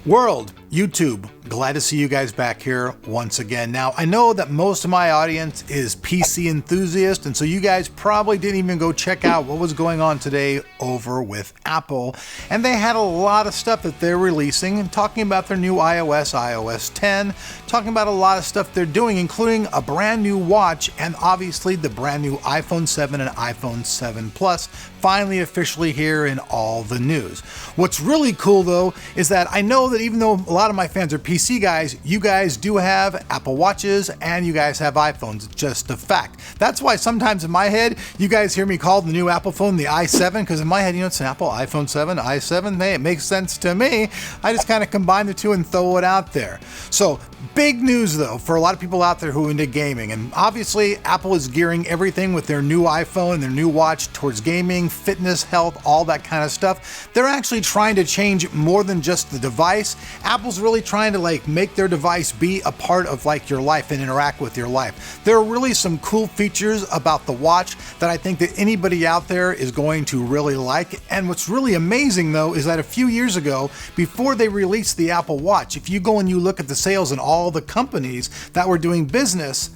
World, YouTube, glad to see you guys back here once again. Now, I know that most of my audience is PC enthusiast, and so you guys probably didn't even go check out what was going on today over with Apple. And they had a lot of stuff that they're releasing and talking about their new iOS 10, talking about a lot of stuff they're doing, including a brand new watch and obviously the brand new iPhone 7 and iPhone 7 Plus finally officially here in all the news. What's really cool though is that I know that even though a lot of my fans are PC guys, you guys do have Apple Watches and you guys have iPhones. It's just a fact. That's why sometimes in my head, you guys hear me call the new Apple phone the i7, because in my head, it's an Apple iPhone 7, i7. Hey, it makes sense to me. I just kind of combine the two and throw it out there. So big news though for a lot of people out there who are into gaming, and obviously Apple is gearing everything with their new iPhone and their new watch towards gaming, fitness, health, all that kind of stuff. They're actually trying to change more than just the device. Apple's really trying to make their device be a part of your life and interact with your life. There are really some cool features about the watch that I think that anybody out there is going to really like. And what's really amazing though is that a few years ago, before they released the Apple Watch, if you go and you look at the sales in all the companies that were doing business,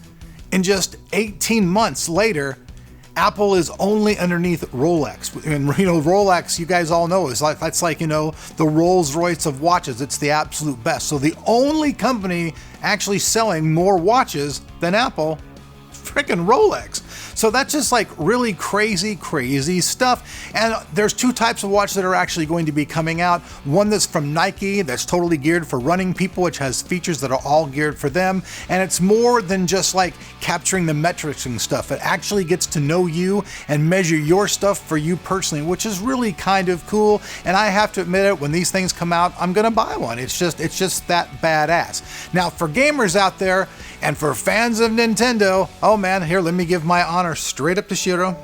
in just 18 months later, Apple is only underneath Rolex. And Rolex, you guys all know, that's the Rolls Royce of watches. It's the absolute best. So the only company actually selling more watches than Apple, freaking Rolex. So that's just really crazy stuff. And there's two types of watch that are actually going to be coming out. One that's from Nike, that's totally geared for running people, which has features that are all geared for them. And it's more than just capturing the metrics and stuff. It actually gets to know you and measure your stuff for you personally, which is really kind of cool. And I have to admit it, when these things come out, I'm gonna buy one. It's just that badass. Now for gamers out there and for fans of Nintendo, oh man, here, let me give my honor straight up to Shiro.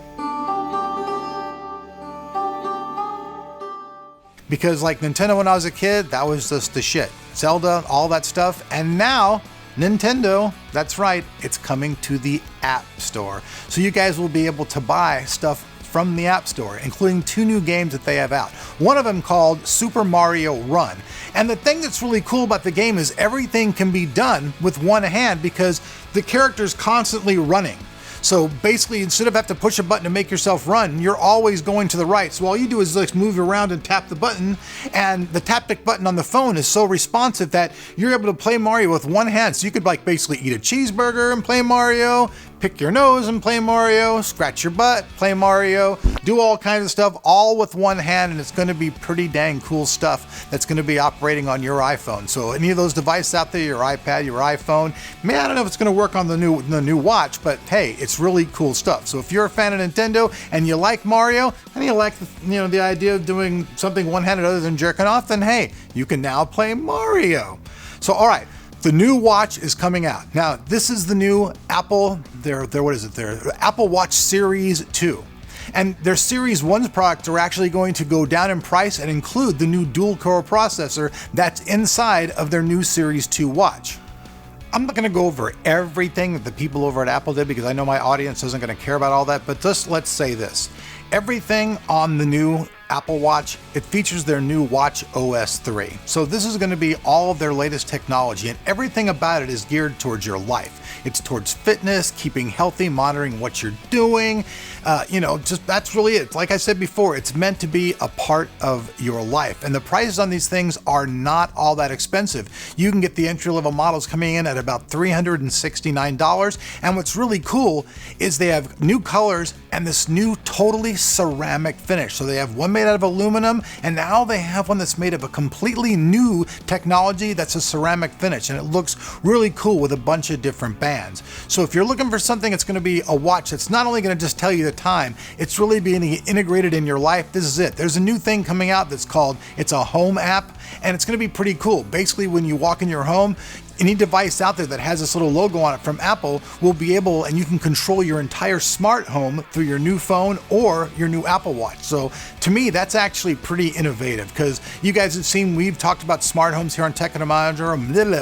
Because Nintendo when I was a kid, that was just the shit. Zelda, all that stuff. And now Nintendo, that's right, it's coming to the App Store. So you guys will be able to buy stuff from the App Store, including two new games that they have out. One of them called Super Mario Run. And the thing that's really cool about the game is everything can be done with one hand because the character's constantly running. So basically, instead of having to push a button to make yourself run, you're always going to the right. So all you do is move around and tap the button, and the tap button on the phone is so responsive that you're able to play Mario with one hand. So you could basically eat a cheeseburger and play Mario, pick your nose and play Mario, scratch your butt, play Mario, do all kinds of stuff, all with one hand, and it's going to be pretty dang cool stuff that's going to be operating on your iPhone. So any of those devices out there, your iPad, your iPhone, I don't know if it's going to work on the new watch, but hey, it's really cool stuff. So if you're a fan of Nintendo and you like Mario and you like the idea of doing something one-handed other than jerking off, then hey, you can now play Mario. So all right. The new watch is coming out. Now, this is the new Apple, their Apple Watch Series 2. And their Series 1 products are actually going to go down in price and include the new dual-core processor that's inside of their new Series 2 watch. I'm not going to go over everything that the people over at Apple did because I know my audience isn't going to care about all that, but just let's say this. Everything on the new Apple Watch, it features their new Watch OS 3. So this is going to be all of their latest technology, and everything about it is geared towards your life. It's towards fitness, keeping healthy, monitoring what you're doing. That's really it. Like I said before, it's meant to be a part of your life. And the prices on these things are not all that expensive. You can get the entry-level models coming in at about $369. And what's really cool is they have new colors and this new totally ceramic finish. So they have one made out of aluminum, and now they have one that's made of a completely new technology that's a ceramic finish, and it looks really cool with a bunch of different bands. So if you're looking for something that's going to be a watch that's not only going to just tell you the time, it's really being integrated in your life, this is it. There's a new thing coming out that's called, it's a home app, and it's going to be pretty cool. Basically, when you walk in your home, Any device out there that has this little logo on it from Apple will be able, and you can control your entire smart home through your new phone or your new Apple Watch. So to me, that's actually pretty innovative, because you guys have seen, we've talked about smart homes here on Tech and Tomorrow.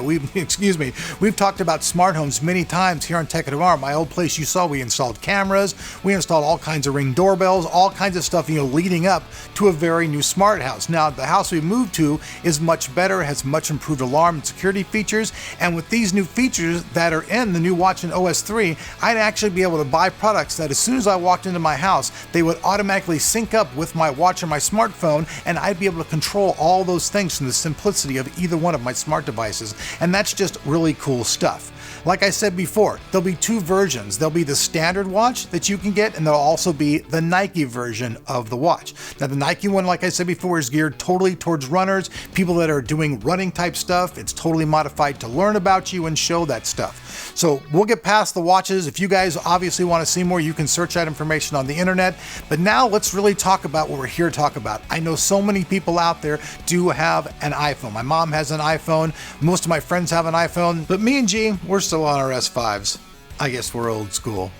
We've talked about smart homes many times here on Tech and Tomorrow. My old place, you saw, we installed cameras, we installed all kinds of Ring doorbells, all kinds of stuff, leading up to a very new smart house. Now, the house we moved to is much better, has much improved alarm and security features. And with these new features that are in the new watch in OS 3, I'd actually be able to buy products that as soon as I walked into my house, they would automatically sync up with my watch or my smartphone, and I'd be able to control all those things from the simplicity of either one of my smart devices. And that's just really cool stuff. Like I said before, there'll be two versions. There'll be the standard watch that you can get, and there'll also be the Nike version of the watch. Now, the Nike one, like I said before, is geared totally towards runners, people that are doing running type stuff. It's totally modified to learn about you and show that stuff. So we'll get past the watches. If you guys obviously want to see more, you can search that information on the internet. But now let's really talk about what we're here to talk about. I know so many people out there do have an iPhone. My mom has an iPhone. Most of my friends have an iPhone. But me and G, we're still on our S5s. I guess we're old school.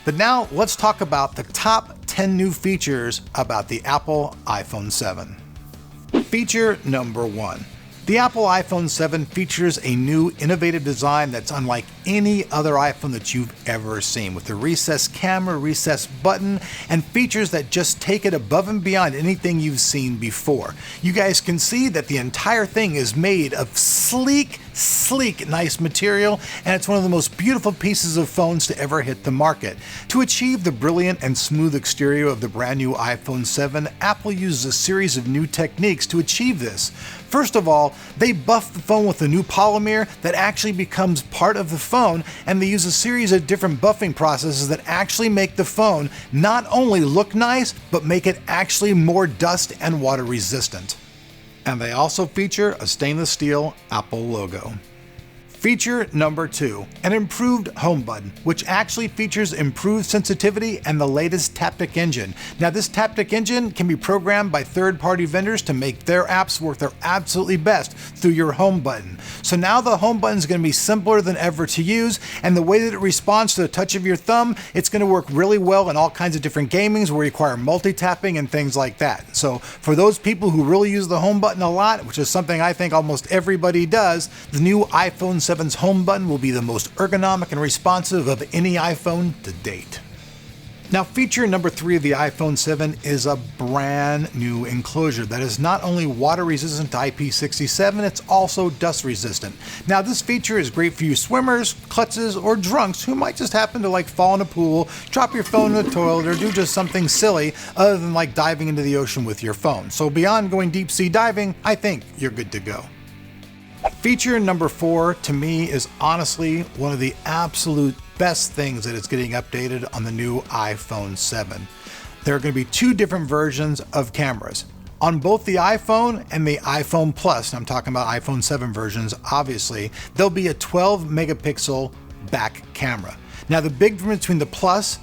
But now let's talk about the top 10 new features about the Apple iPhone 7. Feature number 1. The Apple iPhone 7 features a new innovative design that's unlike any other iPhone that you've ever seen, with a recessed camera, recessed button, and features that just take it above and beyond anything you've seen before. You guys can see that the entire thing is made of sleek, nice material, and it's one of the most beautiful pieces of phones to ever hit the market. To achieve the brilliant and smooth exterior of the brand new iPhone 7, Apple uses a series of new techniques to achieve this. First of all, they buff the phone with a new polymer that actually becomes part of the phone, and they use a series of different buffing processes that actually make the phone not only look nice, but make it actually more dust and water resistant. And they also feature a stainless steel Apple logo. Feature number 2, an improved home button, which actually features improved sensitivity and the latest Taptic engine. Now, this Taptic engine can be programmed by third-party vendors to make their apps work their absolutely best through your home button. So now the home button is going to be simpler than ever to use, and the way that it responds to the touch of your thumb, it's going to work really well in all kinds of different gamings where you require multi-tapping and things like that. So for those people who really use the home button a lot, which is something I think almost everybody does, the new iPhone 7's home button will be the most ergonomic and responsive of any iPhone to date. Now, feature number 3 of the iPhone 7 is a brand new enclosure that is not only water resistant to IP67, it's also dust resistant. Now, this feature is great for you swimmers, klutzes, or drunks who might just happen to fall in a pool, drop your phone in the toilet, or do just something silly other than diving into the ocean with your phone. So beyond going deep sea diving, I think you're good to go. Feature number 4 to me is honestly one of the absolute best things that is getting updated on the new iPhone 7. There are going to be 2 different versions of cameras. On both the iPhone and the iPhone Plus, and I'm talking about iPhone 7 versions, obviously, there'll be a 12 megapixel back camera. Now, the big difference between the Plus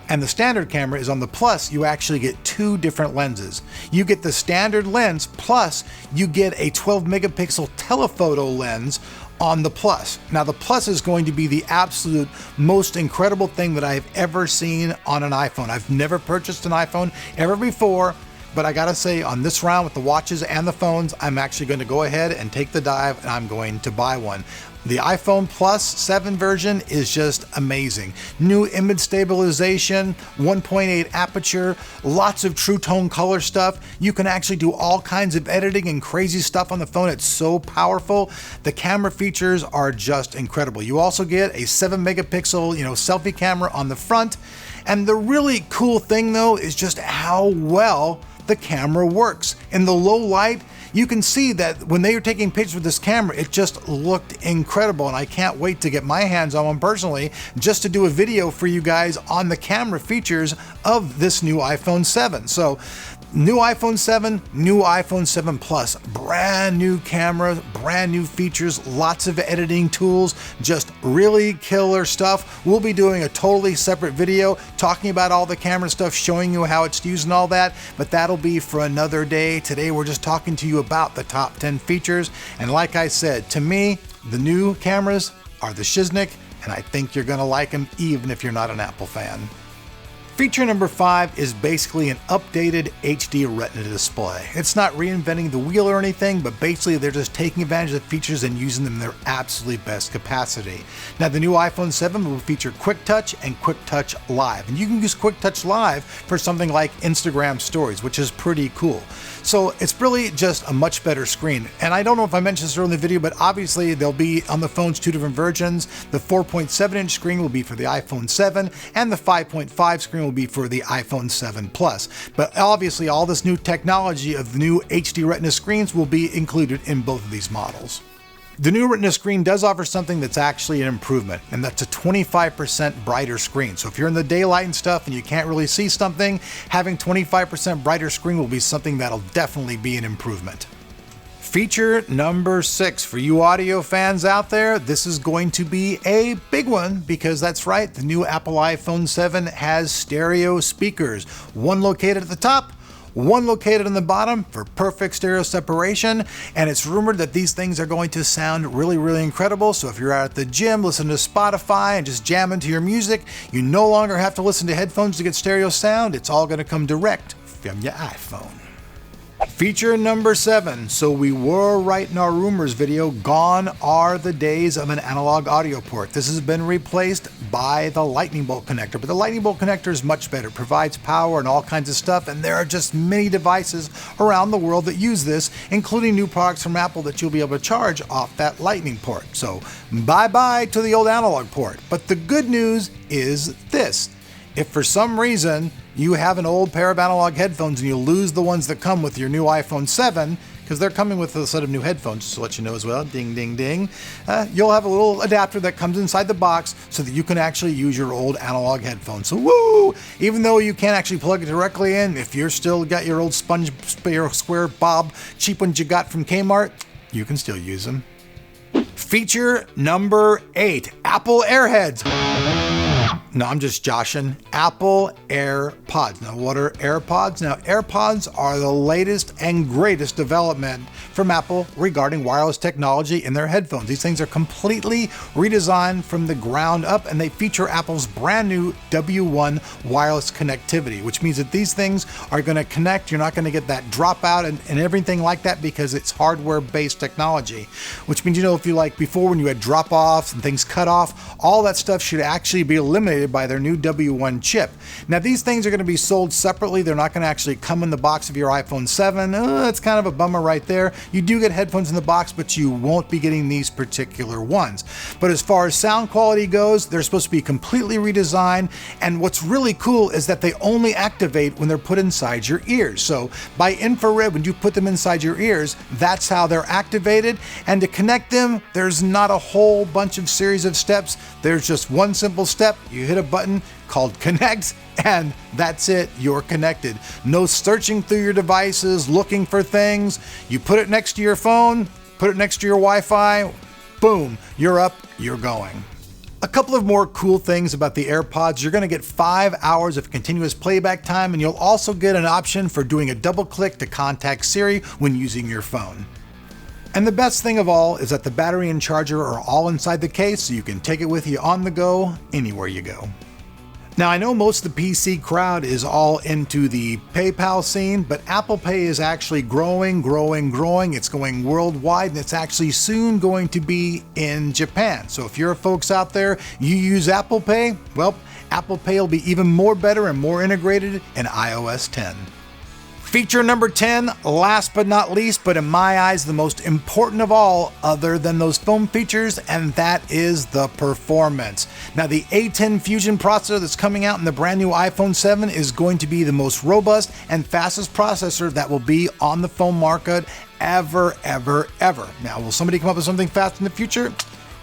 and the standard camera is on the Plus, you actually get 2 different lenses. You get the standard lens, plus you get a 12 megapixel telephoto lens on the Plus. Now, the Plus is going to be the absolute most incredible thing that I've ever seen on an iPhone. I've never purchased an iPhone ever before, but I gotta say, on this round with the watches and the phones, I'm actually going to go ahead and take the dive, and I'm going to buy one. The iPhone Plus 7 version is just amazing. New image stabilization, 1.8 aperture, lots of true tone color stuff. You can actually do all kinds of editing and crazy stuff on the phone. It's so powerful. The camera features are just incredible. You also get a 7 megapixel, selfie camera on the front. And the really cool thing though is just how well the camera works. In the low light, you can see that when they were taking pictures with this camera, it just looked incredible, and I can't wait to get my hands on one personally just to do a video for you guys on the camera features of this new iPhone 7. So, new iPhone 7, new iPhone 7 Plus, brand new camera, brand new features, lots of editing tools, just really killer stuff. We'll be doing a totally separate video talking about all the camera stuff, showing you how it's used and all that, but that'll be for another day. Today we're just talking to you about the top 10 features, and like I said, to me, the new cameras are the shiznick, and I think you're gonna like them even if you're not an Apple fan. Feature number 5 is basically an updated HD Retina display. It's not reinventing the wheel or anything, but basically they're just taking advantage of the features and using them in their absolutely best capacity. Now the new iPhone 7 will feature Quick Touch and Quick Touch Live, and you can use Quick Touch Live for something like Instagram Stories, which is pretty cool. So it's really just a much better screen. And I don't know if I mentioned this earlier in the video, but obviously they'll be on the phones 2 different versions. The 4.7-inch screen will be for the iPhone 7, and the 5.5 screen will be for the iPhone 7 Plus. But obviously all this new technology of the new HD Retina screens will be included in both of these models. The new Retina screen does offer something that's actually an improvement, and that's a 25% brighter screen. So if you're in the daylight and stuff and you can't really see something, having 25% brighter screen will be something that'll definitely be an improvement. Feature number 6, for you audio fans out there, this is going to be a big one because that's right, the new Apple iPhone 7 has stereo speakers, one located at the top, one located on the bottom for perfect stereo separation, and it's rumored that these things are going to sound really incredible. So if you're out at the gym listening to Spotify and just jamming to your music, you no longer have to listen to headphones to get stereo sound. It's all going to come direct from your iPhone. Feature number 7. So we were right in our rumors video, gone are the days of an analog audio port. This has been replaced by the lightning bolt connector, but the lightning bolt connector is much better. It provides power and all kinds of stuff, and there are just many devices around the world that use this, including new products from Apple that you'll be able to charge off that lightning port. So bye-bye to the old analog port. But the good news is this. If for some reason you have an old pair of analog headphones and you lose the ones that come with your new iPhone 7, because they're coming with a set of new headphones, just to let you know as well, ding, ding, ding, you'll have a little adapter that comes inside the box so that you can actually use your old analog headphones. So woo! Even though you can't actually plug it directly in, if you're still got your old square bob cheap ones you got from Kmart, you can still use them. Feature number 8, Apple AirHeads. No, I'm just joshing. Apple AirPods. Now, what are AirPods? Now, AirPods are the latest and greatest development from Apple regarding wireless technology in their headphones. These things are completely redesigned from the ground up, and they feature Apple's brand new W1 wireless connectivity, which means that these things are going to connect. You're not going to get that dropout and everything like that because it's hardware-based technology, which means, you know, if you like before when you had drop-offs and things cut off, all that stuff should actually be eliminated by their new W1 chip. Now these things are going to be sold separately. They're not going to actually come in the box of your iPhone 7. That's kind of a bummer right there. You do get headphones in the box, but you won't be getting these particular ones. But as far as sound quality goes, they're supposed to be completely redesigned, and what's really cool is that they only activate when they're put inside your ears. So by infrared, when you put them inside your ears, that's how they're activated, and to connect them, there's not a whole bunch of series of steps. There's just one simple step. You hit a button called connect, and that's it, you're connected. No searching through your devices, looking for things. You put it next to your phone, put it next to your Wi-Fi, boom, you're up, you're going. A couple of more cool things about the AirPods. You're going to get 5 hours of continuous playback time, and you'll also get an option for doing a double click to contact Siri when using your phone. And the best thing of all is that the battery and charger are all inside the case, so you can take it with you on the go, anywhere you go. Now, I know most of the PC crowd is all into the PayPal scene, but Apple Pay is actually growing. It's going worldwide, and it's actually soon going to be in Japan. So if you're folks out there, you use Apple Pay, well, Apple Pay will be even more better and more integrated in iOS 10. Feature number 10, last but not least, but in my eyes, the most important of all other than those phone features, and that is the performance. Now, the A10 Fusion processor that's coming out in the brand new iPhone 7 is going to be the most robust and fastest processor that will be on the phone market ever. Now, will somebody come up with something fast in the future?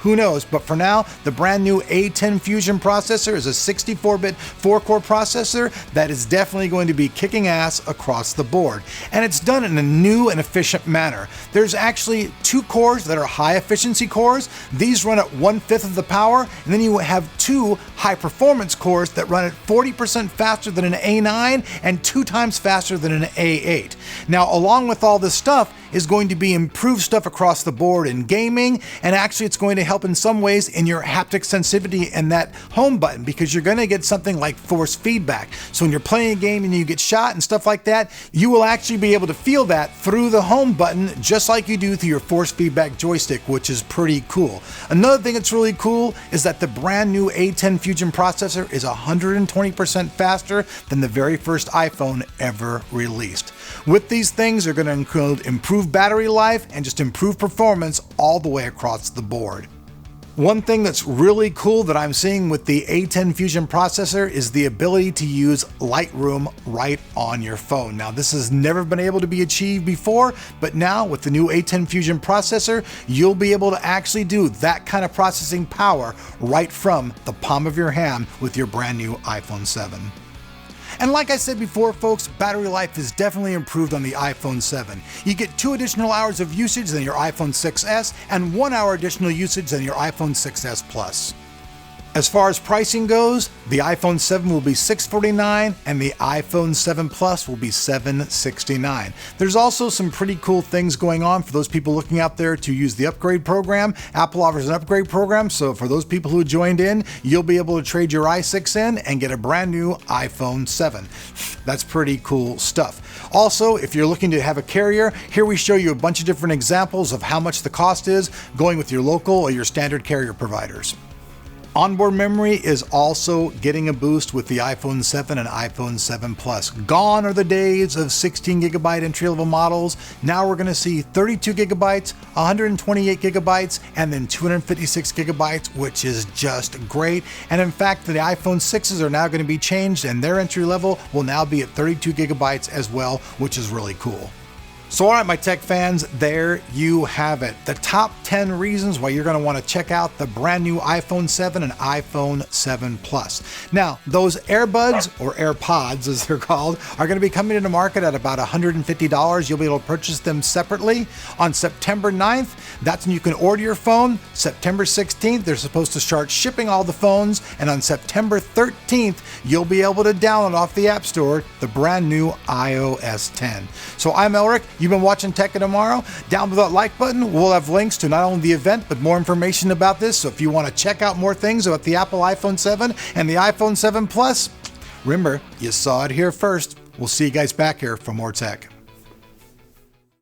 Who knows? But for now, the brand new A10 Fusion processor is a 64-bit 4-core processor that is definitely going to be kicking ass across the board. And it's done in a new and efficient manner. There's actually 2 cores that are high-efficiency cores. These run at 1/5 of the power, and then you have 2 high-performance cores that run at 40% faster than an A9 and 2 times faster than an A8. Now, along with all this stuff, is going to be improved stuff across the board in gaming, and actually it's going to help in some ways in your haptic sensitivity and that home button, because you're going to get something like force feedback. So when you're playing a game and you get shot and stuff like that, you will actually be able to feel that through the home button, just like you do through your force feedback joystick, which is pretty cool. Another thing that's really cool is that the brand new A10 Fusion processor is 120% faster than the very first iPhone ever released. With these things, they're going to include improved battery life and just improved performance all the way across the board. One thing that's really cool that I'm seeing with the A10 Fusion processor is the ability to use Lightroom right on your phone. Now, this has never been able to be achieved before, but now with the new A10 Fusion processor, you'll be able to actually do that kind of processing power right from the palm of your hand with your brand new iPhone 7. And like I said before, folks, battery life is definitely improved on the iPhone 7. You get 2 additional hours of usage than your iPhone 6s and 1 hour additional usage than your iPhone 6s Plus. As far as pricing goes, the iPhone 7 will be $649 and the iPhone 7 Plus will be $769. There's also some pretty cool things going on for those people looking out there to use the upgrade program. Apple offers an upgrade program, so for those people who joined in, you'll be able to trade your i6 in and get a brand new iPhone 7. That's pretty cool stuff. Also, if you're looking to have a carrier, here we show you a bunch of different examples of how much the cost is going with your local or your standard carrier providers. Onboard memory is also getting a boost with the iPhone 7 and iPhone 7 Plus. Gone are the days of 16 gigabyte entry-level models. Now we're going to see 32 gigabytes, 128 gigabytes, and then 256 gigabytes, which is just great. And in fact, the iPhone 6s are now going to be changed, and their entry level will now be at 32 gigabytes as well, which is really cool. So all right, my tech fans, there you have it. The top 10 reasons why you're going to want to check out the brand new iPhone 7 and iPhone 7 Plus. Now, those earbuds, or AirPods as they're called, are going to be coming into market at about $150. You'll be able to purchase them separately. On September 9th, that's when you can order your phone. September 16th, they're supposed to start shipping all the phones. And on September 13th, you'll be able to download off the App Store the brand new iOS 10. So I'm Elric. You've been watching Tech of Tomorrow. Down below that like button, we'll have links to not only the event, but more information about this. So if you want to check out more things about the Apple iPhone 7 and the iPhone 7 Plus, remember, you saw it here first. We'll see you guys back here for more tech.